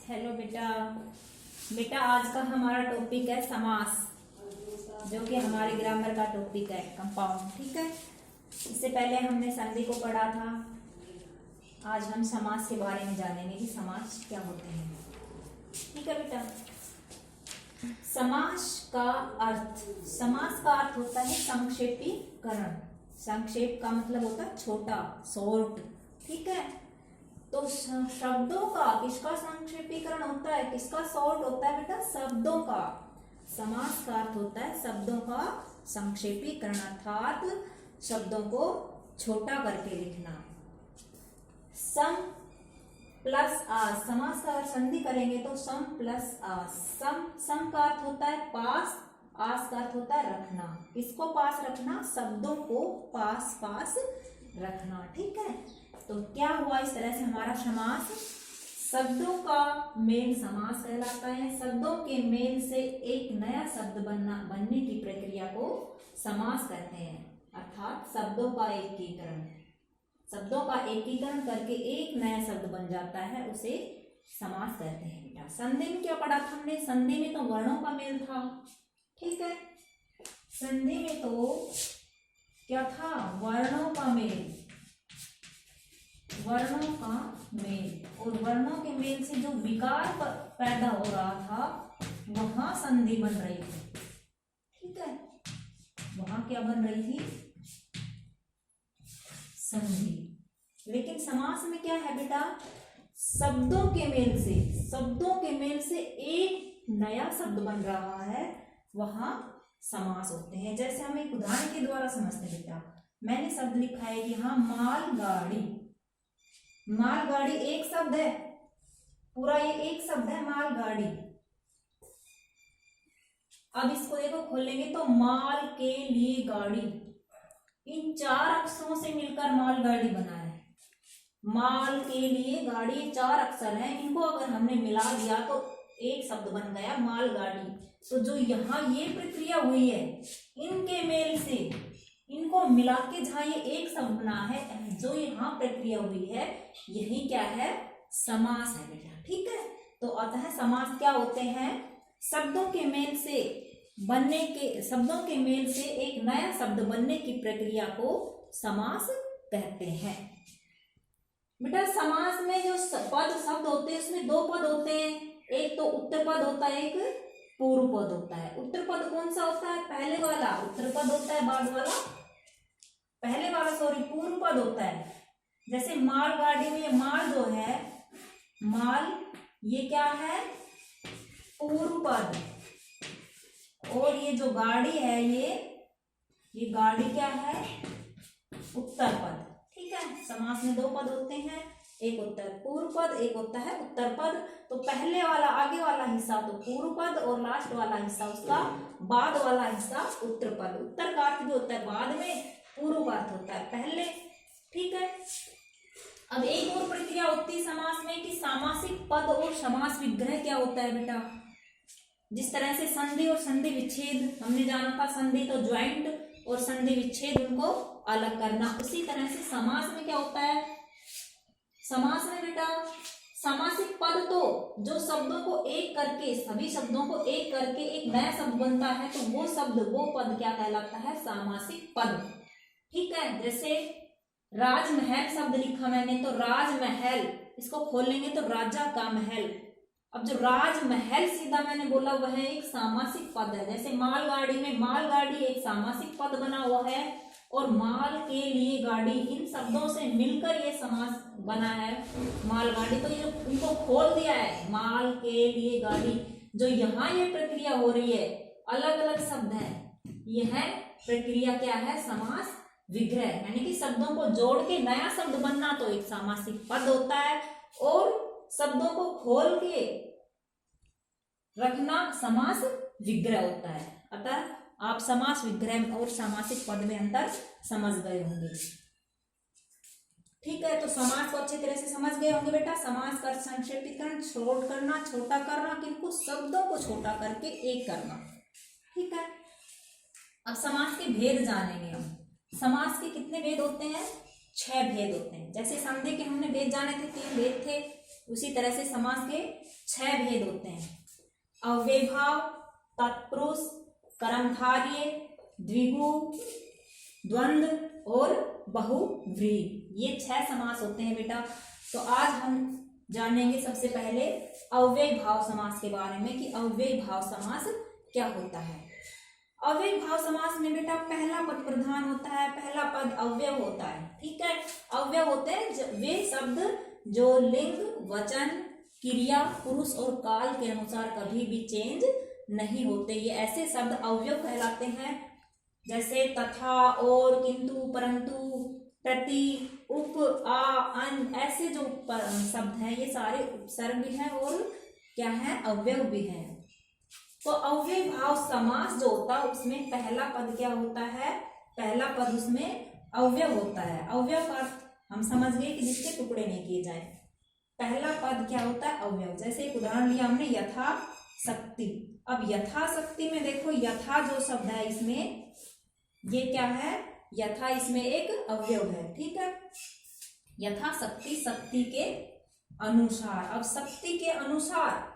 Hello बेटा। बेटा आज का हमारा टॉपिक है समास, जो कि हमारे ग्रामर का टॉपिक है, कंपाउंड। ठीक है, इससे पहले हमने संधि को पढ़ा था। आज हम समास के बारे में जानेंगे कि समास क्या होते हैं। ठीक है बेटा, समास का अर्थ होता है संक्षेपीकरण। संक्षेप का मतलब होता है छोटा, शॉर्ट। ठीक है, तो शब्दों का किसका संक्षेपीकरण होता है, किसका शॉर्ट होता है बेटा? शब्दों का। समास का अर्थ होता है शब्दों का संक्षेपीकरण, अर्थात शब्दों को छोटा करके लिखना। सम प्लस आस, समास का अर्थ संधि करेंगे तो सम प्लस आस। सम का अर्थ होता है पास, आस का अर्थ होता है रखना। किसको पास रखना? शब्दों को पास पास रखना। ठीक है, तो क्या हुआ इस तरह से हमारा समास? शब्दों का मेल समास कहलाता है। शब्दों के मेल से एक नया शब्द बनने की प्रक्रिया को समास कहते हैं, अर्थात शब्दों का एकीकरण। शब्दों का एकीकरण करके एक नया शब्द बन जाता है, उसे समास कहते हैं बेटा। संधि में क्या पढ़ा था हमने? संधि में तो वर्णों का मेल था। ठीक है, संधि में तो क्या था? वर्णों का मेल, वर्णों का मेल। और वर्णों के मेल से जो विकार पैदा हो रहा था, वहां संधि बन रही थी। ठीक है, वहां क्या बन रही थी? संधि। लेकिन समास में क्या है बेटा? शब्दों के मेल से एक नया शब्द बन रहा है, वहां समास होते हैं। जैसे हम एक उदाहरण के द्वारा समझते हैं बेटा। मैंने शब्द लिखा है कि हाँ, मालगाड़ी। मालगाड़ी एक शब्द है, पूरा ये एक शब्द है, मालगाड़ी। अब इसको देखो, खोलेंगे तो माल के लिए गाड़ी, इन चार अक्षरों से मिलकर मालगाड़ी बना है। माल के लिए गाड़ी, चार अक्षर हैं, इनको अगर हमने मिला दिया तो एक शब्द बन गया, मालगाड़ी। तो जो यहाँ ये प्रक्रिया हुई है, इनके मेल से इनको मिला के जहां ये एक शब्द बना है, जो यहाँ प्रक्रिया हुई है, यही क्या है? समास है बेटा। ठीक है, तो अतः समास क्या होते हैं? शब्दों के मेल से एक नया शब्द बनने की प्रक्रिया को समास कहते हैं बेटा। समास में जो पद शब्द होते हैं, उसमें दो पद होते हैं, एक तो उत्तर पद होता है, एक पूर्व पद होता है। उत्तर पद कौन सा होता है? पहले वाला उत्तर पद होता है, बाद वाला पूर्व पद होता है। जैसे मालगाड़ी में माल जो है, माल ये क्या है? पूर्व पद। और ये जो गाड़ी है, ये गाड़ी क्या है? उत्तर पद। ठीक है, समास में दो पद होते हैं, एक होता है पूर्व पद, एक होता है उत्तर पद। तो पहले वाला, आगे वाला हिस्सा तो पूर्व पद, और लास्ट वाला हिस्सा, उसका बाद वाला हिस्सा उत्तर पद। उत्तर का अर्थ भी होता है बाद में, पूर्व का अर्थ होता है पहले। ठीक है, अब एक और प्रक्रिया होती है समास में कि सामासिक पद और समास विग्रह क्या होता है बेटा? जिस तरह से संधि और संधि विच्छेद हमने जाना था, संधि तो ज्वाइंट और संधि विच्छेद, उनको अलग करना, उसी तरह से समास में क्या होता है? समास में बेटा सामासिक पद तो जो शब्दों को एक करके, सभी शब्दों को एक करके एक नया शब्द बनता है, तो वो पद क्या कहलाता है? सामासिक पद। ठीक है, जैसे राजमहल शब्द लिखा मैंने, तो राजमहल, इसको खोलेंगे तो राजा का महल। अब जो राजमहल सीधा मैंने बोला, वह एक सामासिक पद है। जैसे मालगाड़ी में मालगाड़ी एक सामासिक पद बना हुआ है, और माल के लिए गाड़ी, इन शब्दों से मिलकर ये समास बना है, मालगाड़ी। तो ये जो इनको खोल दिया है, माल के लिए गाड़ी, जो यहाँ ये प्रक्रिया हो रही है, अलग अलग शब्द है, यह प्रक्रिया क्या है? समास विग्रह। यानी कि शब्दों को जोड़ के नया शब्द बनना तो एक सामासिक पद होता है, और शब्दों को खोल के रखना समास विग्रह होता है। अतः आप समास विग्रह और सामासिक पद में अंतर समझ गए होंगे। ठीक है, तो समास को अच्छी तरह से समझ गए होंगे बेटा। समास का संक्षेपीकरण, शॉर्ट करना, छोटा करना, किनको? शब्दों को छोटा करके एक करना। ठीक है, अब समास के भेद जानेंगे हम। समास के कितने भेद होते हैं? 6 भेद होते हैं। जैसे संधि के हमने भेद जाने थे, 3 भेद थे। उसी तरह से समास के 6 भेद होते हैं। अव्ययभाव, तत्पुरुष, कर्मधारय, द्विगु, द्वंद्व और बहुव्रीहि, ये 6 समास होते हैं बेटा। तो आज हम जानेंगे सबसे पहले अव्ययभाव समास के बारे में कि अव्ययभाव समास क्या होता है। अव्ययभाव समास में बेटा पहला पद प्रधान होता है, पहला पद अव्यय होता है। ठीक है, अव्यय होते हैं वे शब्द जो लिंग, वचन, क्रिया, पुरुष और काल के अनुसार कभी भी चेंज नहीं होते। ये ऐसे शब्द अव्यय कहलाते हैं। जैसे तथा, और, किंतु, परंतु, प्रति, उप, आ, अन, ऐसे जो शब्द हैं ये सारे उपसर्ग भी हैं और क्या है, अव्यय भी हैं। तो अव्ययभाव समास जो होता है उसमें पहला पद क्या होता है, पहला पद उसमें अव्यय होता है। अव्यय का अर्थ हम समझ गए कि जिसके टुकड़े नहीं किए जाए। पहला पद क्या होता है, अव्यय। जैसे एक उदाहरण लिया हमने, यथा शक्ति। अब यथा शक्ति में देखो, यथा जो शब्द है इसमें ये क्या है, यथा इसमें एक अव्यय है। ठीक है, यथा शक्ति, शक्ति के अनुसार। अब शक्ति के अनुसार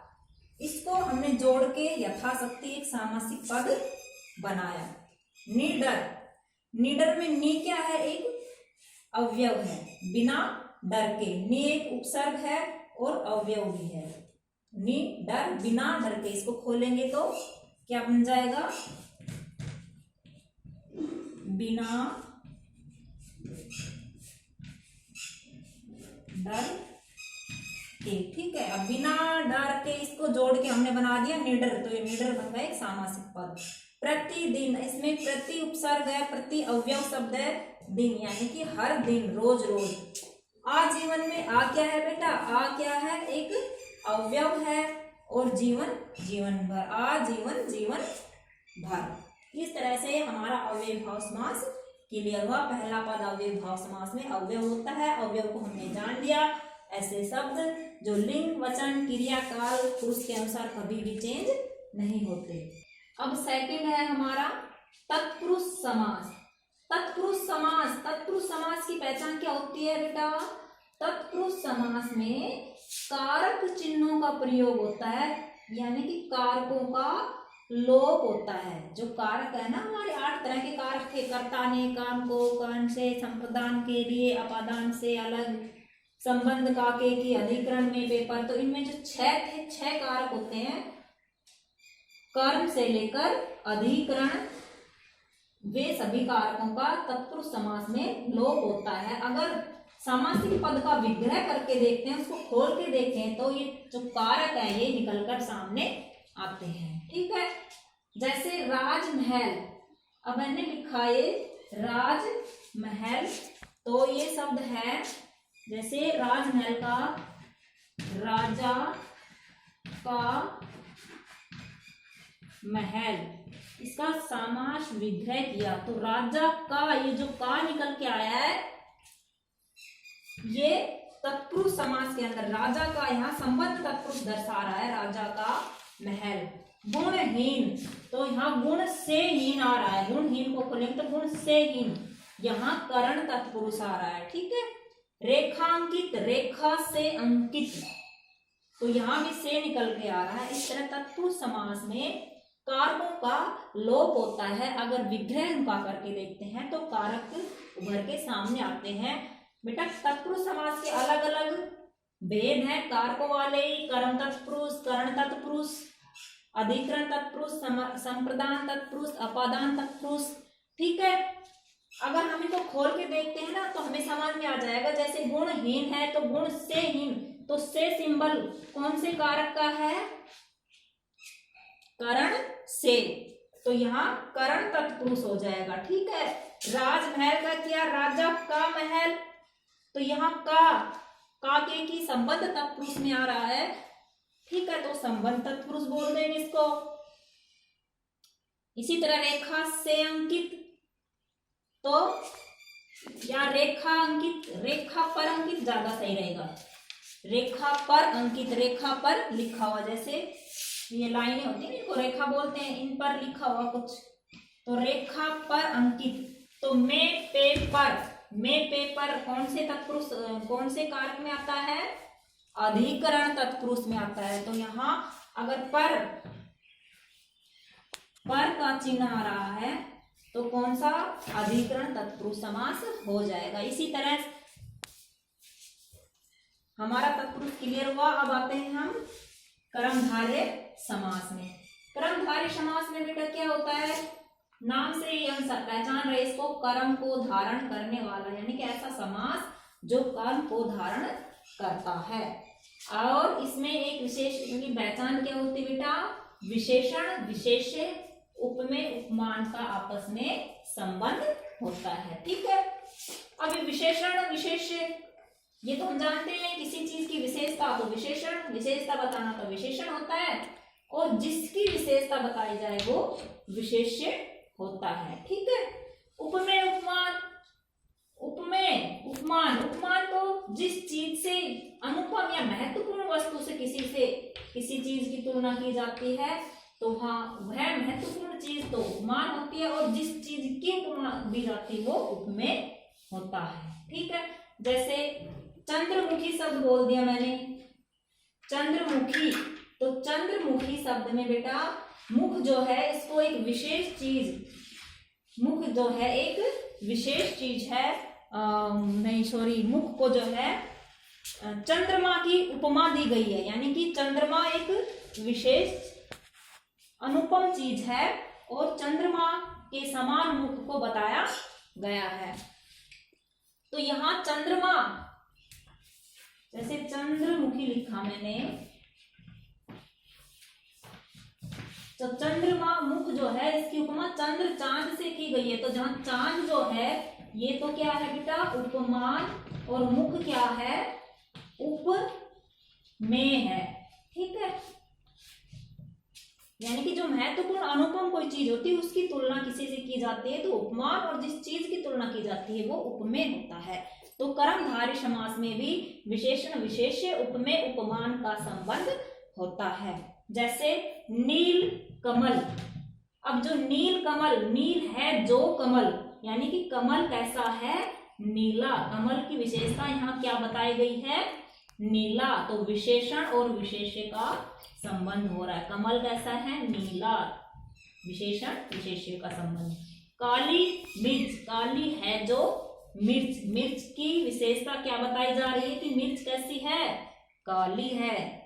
इसको हमने जोड़ के यथाशक्ति एक सामासिक पद बनाया। निडर, निडर में नी क्या है, एक अवयव है, बिना डर के। नी एक उपसर्ग है और अवयव भी है। निडर, बिना डर के। इसको खोलेंगे तो क्या बन जाएगा, बिना डर के। ठीक है, अब बिना डर के इसको जोड़ के हमने बना दिया निडर, तो ये निडर बन गया एक सामासिक पद। प्रतिदिन, इसमें प्रति उपसर्ग है, प्रति अव्यव शब्द है, दिन यानी कि हर दिन, रोज रोज। आजीवन में आ क्या है बेटा, आ क्या है, एक अव्यव है और जीवन, जीवन भर। आजीवन, जीवन भर। इस तरह से हमारा अव्ययभाव समास क्लियर हुआ। पहला पद अव्ययभाव समास में अव्यय होता है, अव्यव को हमने जान लिया। ऐसे शब्द जो लिंग, वचन, क्रिया, काल, पुरुष के अनुसार कभी भी चेंज नहीं होते। अब सेकंड है हमारा तत्पुरुष समास। तत्पुरुष समास, तत्पुरुष समास की पहचान क्या होती है बेटा, तत्पुरुष समास में कारक चिन्हों का प्रयोग होता है, यानी कि कारकों का लोप होता है। जो कारक है ना, हमारे 8 तरह के कारक थे, कर्ता ने, काम को, कर्ण से, संप्रदान के लिए, अपादान से अलग, संबंध काके की, अधिकरण में, पेपर। तो इनमें जो 6 थे, 6 कारक होते हैं, कर्म से लेकर अधिकरण, वे सभी कारकों का तत्पुरुष समास में लोप होता है। अगर सामासिक पद का विग्रह करके देखते हैं, उसको खोल के देखें, तो ये जो कारक है ये निकलकर सामने आते हैं। ठीक है, जैसे राजमहल। अब मैंने लिखा ये राजमहल, तो ये शब्द है, जैसे राजमहल का, राजा का महल, इसका समास विग्रह किया तो राजा का, ये जो का निकल के आया है ये तत्पुरुष समास के अंदर राजा का यहाँ संबंध तत्पुरुष दर्शा रहा है। राजा का महल। गुणहीन, तो यहाँ गुण से हीन आ रहा है, गुणहीन को खोलेंगे तो गुण से हीन, यहाँ करण तत्पुरुष आ रहा है। ठीक है, रेखांकित, रेखा से अंकित, तो यहाँ भी से निकल के आ रहा है। इस तरह तत्पुरुष समास में कारकों का लोप होता है। अगर विग्रह उनका करके देखते हैं तो कारक उभर के सामने आते हैं। बेटा तत्पुरुष समास के अलग अलग भेद हैं कारकों वाले, कर्म तत्पुरुष, कर्ण तत्पुरुष, अधिकरण तत्पुरुष, संप्रदान तत्पुरुष, अपादान तत्पुरुष। ठीक है, अगर हम इनको खोल के देखते हैं ना तो हमें समझ में आ जाएगा। जैसे गुणहीन है तो गुण से हीन, तो से सिंबल कौन से कारक का है, करण से, तो यहाँ करण तत्पुरुष हो जाएगा। ठीक है, राजमहल का किया, राजा का महल, तो यहाँ का के की संबंध तत्पुरुष में आ रहा है। ठीक है, तो संबंध तत्पुरुष बोल देंगे इसको। इसी तरह रेखा से अंकित, तो या रेखा अंकित, रेखा पर अंकित ज्यादा सही रहेगा। रेखा पर अंकित, रेखा पर लिखा हुआ, जैसे ये लाइनें होती है इनको रेखा बोलते हैं, इन पर लिखा हुआ कुछ, तो रेखा पर अंकित। तो में पेपर, में पेपर कौन से तत्पुरुष, कौन से कारक में आता है, अधिकरण तत्पुरुष में आता है। तो यहाँ अगर पर का चिन्ह आ रहा है तो कौन सा? अधिकरण तत्पुरुष समास हो जाएगा। इसी तरह हमारा तत्पुरुष क्लियर हुआ। अब आते हैं हम कर्मधारय समास में। कर्मधारय समास में बेटा क्या होता है? नाम से ही हम सब पहचान रहे इसको, कर्म को धारण करने वाला, यानी कि ऐसा समास जो कर्म को धारण करता है। और इसमें एक विशेष इनकी पहचान क्या होती है बेटा? विशेषण विशेष्य उपमेय उपमान का आपस में संबंध होता है। ठीक है। अब विशेषण विशेष्य ये तो हम जानते हैं, किसी चीज की विशेषता तो विशेषण, विशेषता बताना तो विशेषण होता है, और जिसकी विशेषता बताई जाए वो विशेष्य होता है। ठीक है। उपमेय उपमान, उपमेय उपमान, उपमान तो जिस चीज से अनुपम या महत्वपूर्ण वस्तु से किसी चीज की तुलना की जाती है तो वह महत्वपूर्ण चीज तो उपमान होती है, और जिस चीज की उपमा दी जाती है वो उपमेय होता है। ठीक है। जैसे चंद्रमुखी शब्द बोल दिया मैंने, चंद्रमुखी, तो चंद्रमुखी शब्द में बेटा मुख जो है इसको एक विशेष चीज, मुख जो है एक विशेष चीज है, मुख को जो है चंद्रमा की उपमा दी गई है, यानी कि चंद्रमा एक विशेष अनुपम चीज है और चंद्रमा के समान मुख को बताया गया है। तो यहां चंद्रमा, जैसे चंद्रमुखी लिखा मैंने, तो चंद्रमा मुख जो है इसकी उपमा चंद्र चांद से की गई है। तो जहां चांद जो है ये तो क्या है बेटा? उपमान, और मुख क्या है? उपमेय है। ठीक है। यानी कि जो महत्वपूर्ण अनुपम कोई चीज होती है उसकी तुलना किसी से की जाती है तो उपमान, और जिस चीज की तुलना की जाती है वो उपमेय होता है। तो कर्मधारय समास में भी विशेषण विशेष्य उपमेय उपमान का संबंध होता है। जैसे नील कमल, अब जो नील कमल, नील है जो कमल, यानी कि कमल कैसा है? नीला। कमल की विशेषता यहाँ क्या बताई गई है? नीला। तो विशेषण और विशेष्य का संबंध हो रहा है। कमल कैसा है? नीला। विशेषण विशेष्य का संबंध। काली मिर्च, काली है जो मिर्च, मिर्च की विशेषता क्या बताई जा रही है कि मिर्च कैसी है? काली है।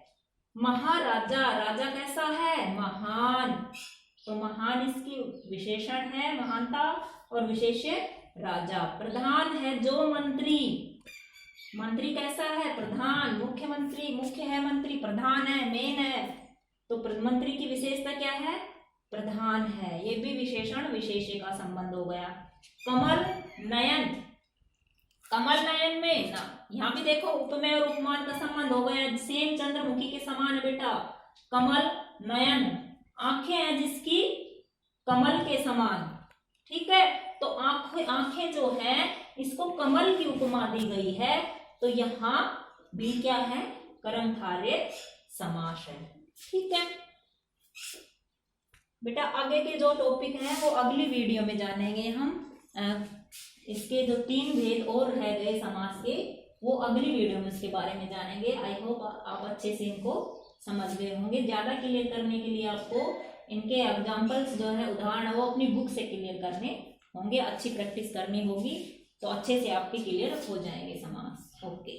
महाराजा, राजा कैसा है? महान। तो महान इसकी विशेषण है, महानता, और विशेष्य राजा। प्रधान है जो मंत्री, मंत्री कैसा है? प्रधान। मुख्यमंत्री, मुख्य है मंत्री, प्रधान है, मेन है, तो मंत्री की विशेषता क्या है? प्रधान है। ये भी विशेषण विशेष्य का संबंध हो गया। कमल नयन, कमल नयन में ना यहाँ भी देखो उपमेय और उपमान का संबंध हो गया, सेम चंद्रमुखी के समान है बेटा। कमल नयन, आंखें हैं जिसकी कमल के समान। ठीक है। तो आंखें जो है इसको कमल की उपमा दी गई है, तो यहाँ भी क्या है? कर्मधारय समास है। ठीक है बेटा। आगे के जो टॉपिक हैं वो अगली वीडियो में जानेंगे हम। इसके जो 3 भेद और रह गए समास के वो अगली वीडियो में उसके बारे में जानेंगे। आई होप आप अच्छे से इनको समझ गए होंगे। ज़्यादा क्लियर करने के लिए आपको इनके एग्जाम्पल्स जो है, उदाहरण वो अपनी बुक से क्लियर करने होंगे, अच्छी प्रैक्टिस करनी होगी, तो अच्छे से आपके क्लियर हो जाएंगे समास। ओके।